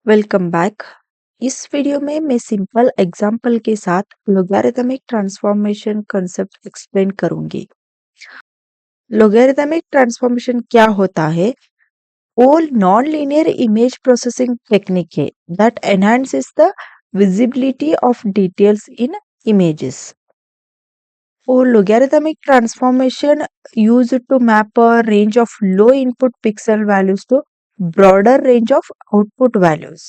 Welcome back. इस video में मैं सिंपल एग्जांपल के साथ लोगरिथमिक ट्रांसफॉर्मेशन कंसेप्ट एक्सप्लेन करूंगी। लोगरिथमिक ट्रांसफॉर्मेशन क्या होता है? वो non linear image processing technique है that enhances the visibility of details in images. वो logarithmic transformation used to map a range of low input pixel values to broader range of output values.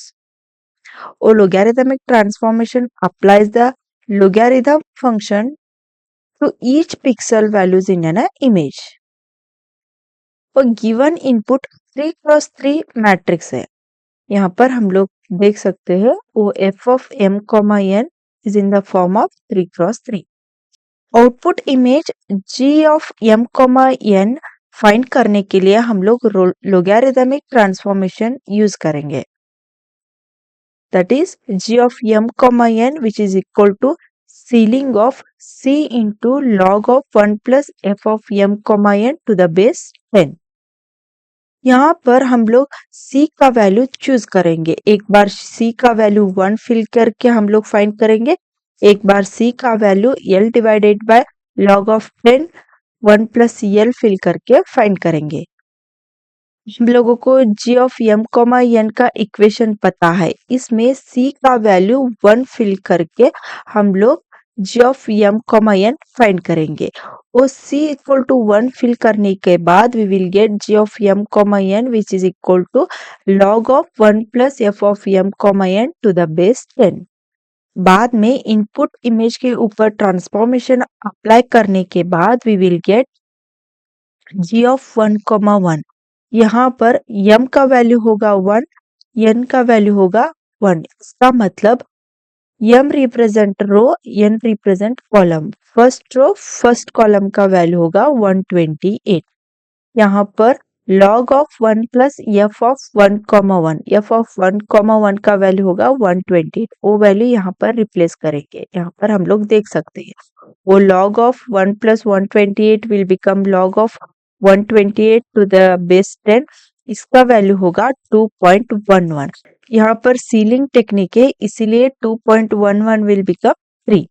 Or logarithmic transformation applies the logarithm function to each pixel values in an image. और given input 3x3 matrix है। यहाँ पर हम लोग देख सकते हैं वो f of m, n is in the form of 3x3. Output image g of m, n find करने के लिए हम लोग लोगरिथमिक ट्रांसफॉर्मेशन यूज करेंगे। That is g of m, n which is equal to ceiling of c into log of 1 plus f of m, n to the base 10. यहाँ पर हम लोग c का वैल्यू चूज करेंगे। एक बार c का वैल्यू 1 फिल करके हम लोग फाइंड करेंगे। एक बार c का value l divided by log of 10 1 plus l fill करके फाइंड करेंगे। हम लोगों को g of m, n का इक्वेशन पता है। इसमें c का वैल्यू 1 फिल करके हम लोग g of m, n find करेंगे। और c इक्वल टू 1 फिल करने के बाद we will get g of m, n which is equal to log of 1 plus f of m, n to the base 10। बाद में इनपुट इमेज के ऊपर transformation apply करने के बाद we will get g of 1, 1। यहाँ पर m का वैल्यू होगा 1, n का वैल्यू होगा 1। इसका मतलब m represent row, n represent column. First row first column का वैल्यू होगा 128। यहाँ पर log of 1 plus f of 1, 1 f of 1, 1 का वैल्यू होगा 128। वो वैल्यू यहाँ पर रिप्लेस करेंगे। यहाँ पर हम लोग देख सकते हैं वो log of 1 plus 128 will become log of 128 to the base 10। इसका वैल्यू होगा 2.11। यहाँ पर सीलिंग टेक्निक है इसीलिए 2.11 will become 3।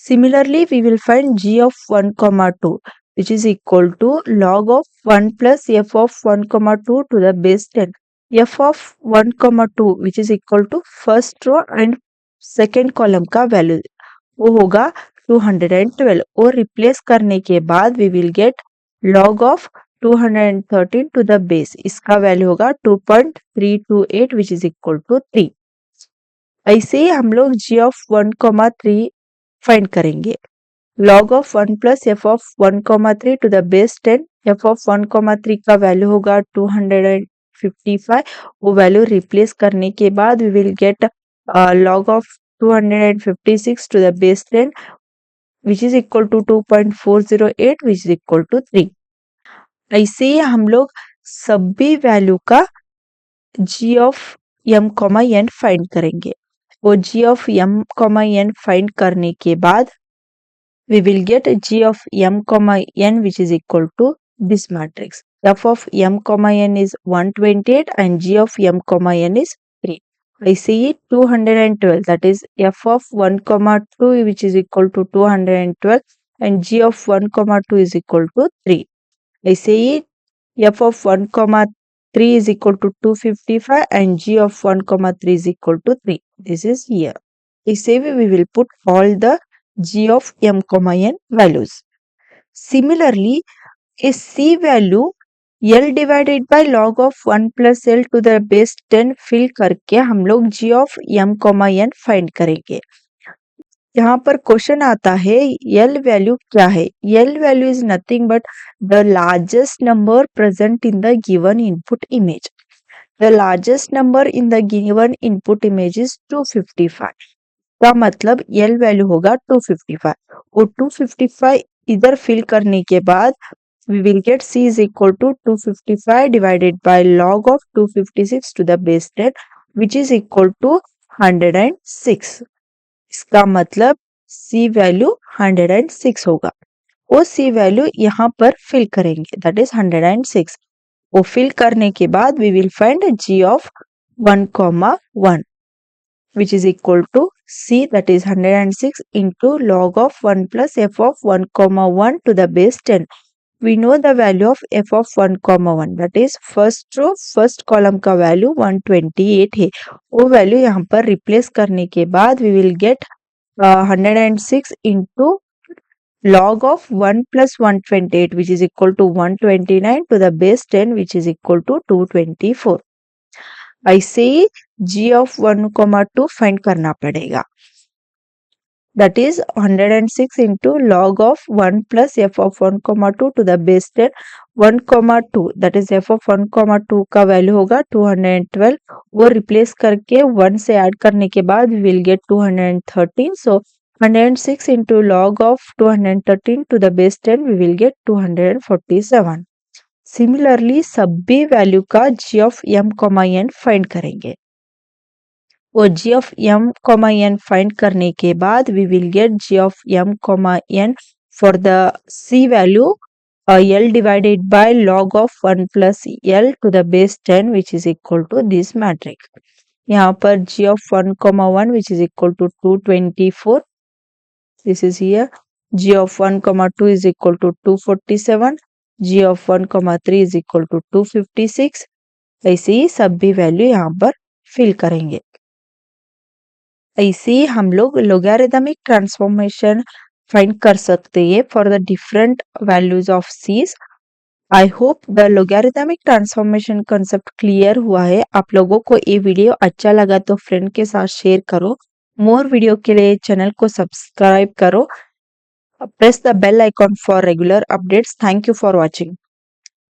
Similarly, we will find g of 1, 2 which is equal to log of 1 plus f of 1, 2 to the base 10। f of 1, 2 which is equal to first row and second column का value वो होगा 212। और replace करने के बाद we will get log of 213 to the base। इसका value होगा 2.328 which is equal to 3। ऐसे ही हम लोग g of 1, 3 फाइंड करेंगे। log of 1 plus f of 1, 3 to the base 10। f of 1, 3 का वैल्यू होगा 255। वो वैल्यू रिप्लेस करने के बाद we will get log of 256 to the base 10 which is equal to 2.408 which is equal to 3। ऐसे ही हम लोग सभी वैल्यू का g of m, n find करेंगे। वो g of m, n find करने के बाद we will get g of m, n which is equal to this matrix। f of m, n is 128 and g of m, n is 3। ऐसे ही 212 that is f of 1, 2 which is equal to 212 and g of 1, 2 is equal to 3। ऐसे ही f of 1, 3 is equal to 255 and g of 1, 3 is equal to 3। This is here। इसे we will put all the g of m, n values। Similarly, a c value l divided by log of 1 plus l to the base 10 fill करके हम लोग g of m, n find करेंगे। यहाँ पर question आता है l value क्या है? l value is nothing but the largest number present in the given input image. The largest number in the given input image is 255। का मतलब l value होगा 255। और 255 इधर फिल करने के बाद we will get c is equal to 255 divided by log of 256 to the base 10 which is equal to 106। इसका मतलब c वैल्यू 106 होगा। वो c वैल्यू यहाँ पर फिल करेंगे दैट इज 106। वो फिल करने के बाद we will find g of 1, which is equal to C, that is 106 into log of 1 plus f of 1, 1 to the base 10. We know the value of f of 1, 1, that is first row first column का value 128 है. वो value यहाँ पर replace करने के बाद we will get 106 into log of 1 plus 128, which is equal to 129 to the base 10, which is equal to 224. ऐसे ही g of 1, 2 find करना पड़ेगा. That is 106 into log of 1 plus f of 1, 2 to the base 10, 1, 2, that is f of 1, 2 का value होगा 212. वो replace करके 1 से add करने के बाद we will get 213. So 106 into log of 213 to the base 10, we will get 247. Similarly सभी value का g of m, n find करेंगे. वो g of m, n find करने के बाद we will get g of m, n for the c value l divided by log of 1 plus l to the base 10, which is equal to this matrix. यहाँ पर g of 1, 1 which is equal to 224. This is here. G of 1, 2 is equal to 247. G of 1, 3 is equal to 256. ऐसे ही सभी value यहाँ पर fill करेंगे. ऐसे ही हम लोग लोगैरिथमिक ट्रांसफॉर्मेशन फाइंड कर सकते हैं for the different values of c's. I hope the logarithmic transformation concept clear हुआ है. आप लोगों को ये वीडियो अच्छा लगा तो फ्रेंड के साथ शेयर करो. मोर वीडियो के लिए चैनल को सब्सक्राइब करो. Press the bell icon for regular updates. Thank you for watching.